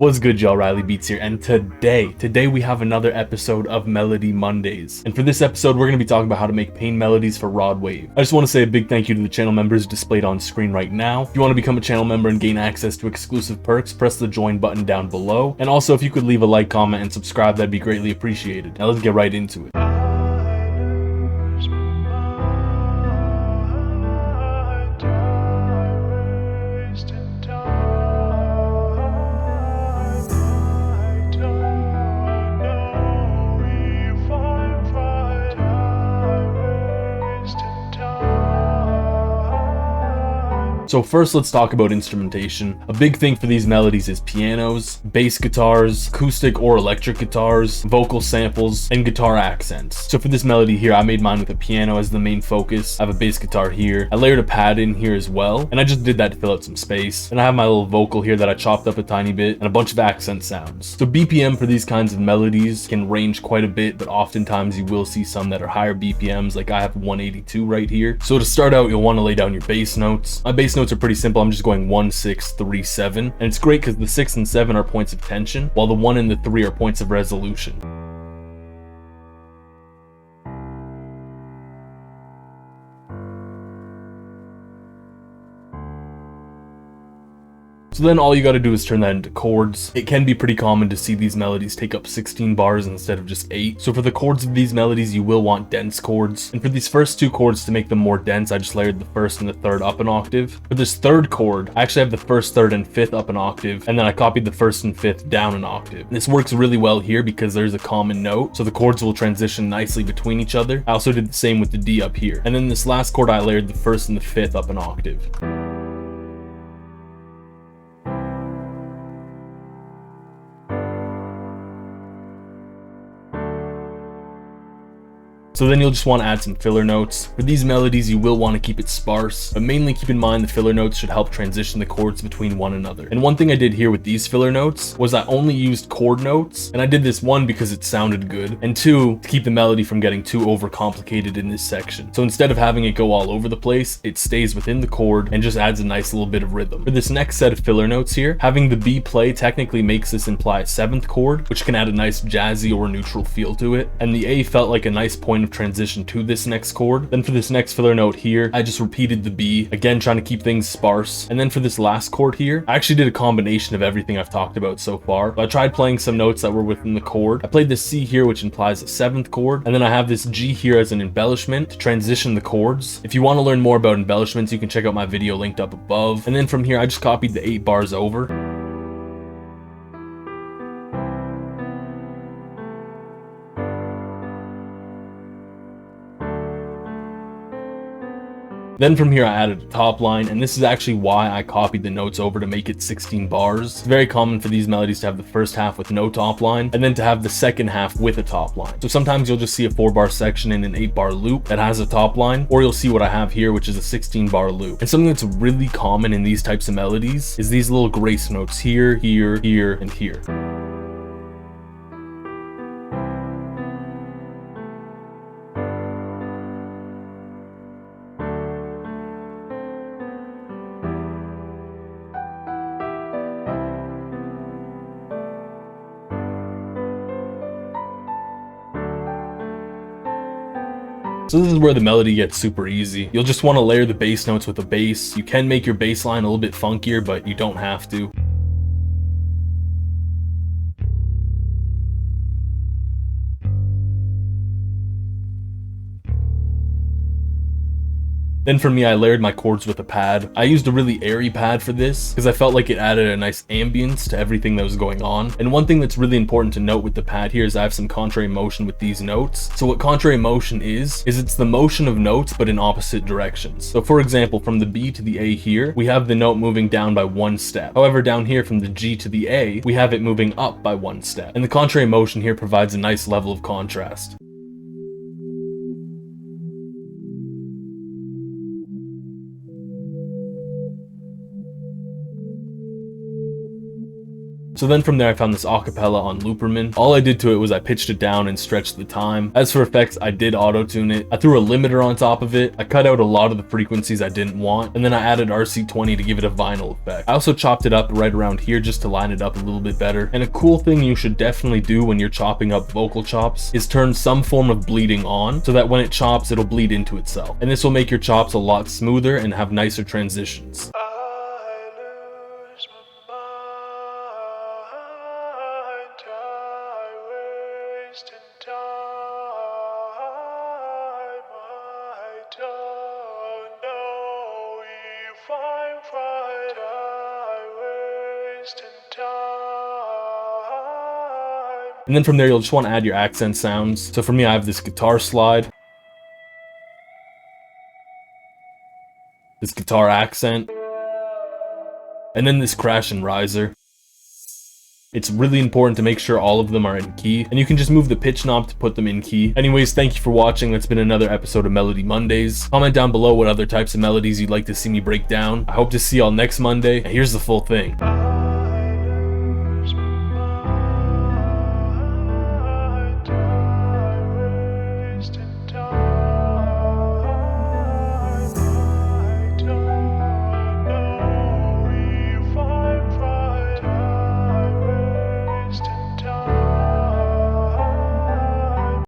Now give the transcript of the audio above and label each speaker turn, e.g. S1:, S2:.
S1: What's good, y'all? rlybeats here, and today we have another episode of Melody Mondays. And for this episode, we're going to be talking about how to make pain melodies for Rod Wave. I just want to say a big thank you to the channel members displayed on screen right now. If you want to become a channel member and gain access to exclusive perks, press the join button down below. And also, if you could leave a like, comment, and subscribe, that'd be greatly appreciated. Now let's get right into it. So first, let's talk about instrumentation. A big thing for these melodies is pianos, bass guitars, acoustic or electric guitars, vocal samples, and guitar accents. So for this melody here, I made mine with a piano as the main focus. I have a bass guitar here. I layered a pad in here as well, and I just did that to fill out some space. And I have my little vocal here that I chopped up a tiny bit, and a bunch of accent sounds. So BPM for these kinds of melodies can range quite a bit, but oftentimes you will see some that are higher BPMs, like I have 182 right here. So to start out, you'll want to lay down your bass notes. My bass notes are pretty simple. I'm just going 1, 6, 3, 7, and it's great because the 6 and 7 are points of tension, while the 1 and the 3 are points of resolution. So then all you gotta do is turn that into chords. It can be pretty common to see these melodies take up 16 bars instead of just 8. So for the chords of these melodies, you will want dense chords. And for these first two chords, to make them more dense, I just layered the first and the third up an octave. For this third chord, I actually have the first, third, and fifth up an octave, and then I copied the first and fifth down an octave. And this works really well here because there's a common note, so the chords will transition nicely between each other. I also did the same with the D up here. And then this last chord, I layered the first and the fifth up an octave. So then you'll just want to add some filler notes. For these melodies, you will want to keep it sparse, but mainly keep in mind the filler notes should help transition the chords between one another. And one thing I did here with these filler notes was I only used chord notes, and I did this, one, because it sounded good, and two, to keep the melody from getting too overcomplicated in this section. So instead of having it go all over the place, it stays within the chord and just adds a nice little bit of rhythm. For this next set of filler notes here, having the B play technically makes this imply a 7th chord, which can add a nice jazzy or neutral feel to it, and the A felt like a nice point of transition to this next chord. Then for this next filler note here, I just repeated the B, again trying to keep things sparse. And then for this last chord here, I actually did a combination of everything I've talked about so far. So I tried playing some notes that were within the chord. I played this C here, which implies a 7th chord, and then I have this G here as an embellishment to transition the chords. If you want to learn more about embellishments, you can check out my video linked up above. And then from here, I just copied the 8 bars over. Then from here, I added a top line, and this is actually why I copied the notes over to make it 16 bars. It's very common for these melodies to have the first half with no top line, and then to have the second half with a top line. So sometimes you'll just see a 4-bar section in an 8-bar loop that has a top line, or you'll see what I have here, which is a 16-bar loop. And something that's really common in these types of melodies is these little grace notes here, here, here, and here. So this is where the melody gets super easy. You'll just want to layer the bass notes with a bass. You can make your bass line a little bit funkier, but you don't have to. Then for me, I layered my chords with a pad. I used a really airy pad for this because I felt like it added a nice ambience to everything that was going on. And one thing that's really important to note with the pad here is I have some contrary motion with these notes. So what contrary motion is it's the motion of notes but in opposite directions. So for example, from the B to the A here, we have the note moving down by 1 step. However, down here from the G to the A, we have it moving up by 1 step. And the contrary motion here provides a nice level of contrast. So then from there I found this acapella on Looperman. All I did to it was I pitched it down and stretched the time. As for effects, I did auto-tune it. I threw a limiter on top of it. I cut out a lot of the frequencies I didn't want, and then I added RC20 to give it a vinyl effect. I also chopped it up right around here just to line it up a little bit better. And a cool thing you should definitely do when you're chopping up vocal chops is turn some form of bleeding on so that when it chops, it'll bleed into itself. And this will make your chops a lot smoother and have nicer transitions. And then from there, you'll just want to add your accent sounds. So for me, I have this guitar slide, this guitar accent, and then this crash and riser. It's really important to make sure all of them are in key, and you can just move the pitch knob to put them in key. Anyways, thank you for watching. That's been another episode of Melody Mondays. Comment down below what other types of melodies you'd like to see me break down. I hope to see y'all next Monday. And here's the full thing.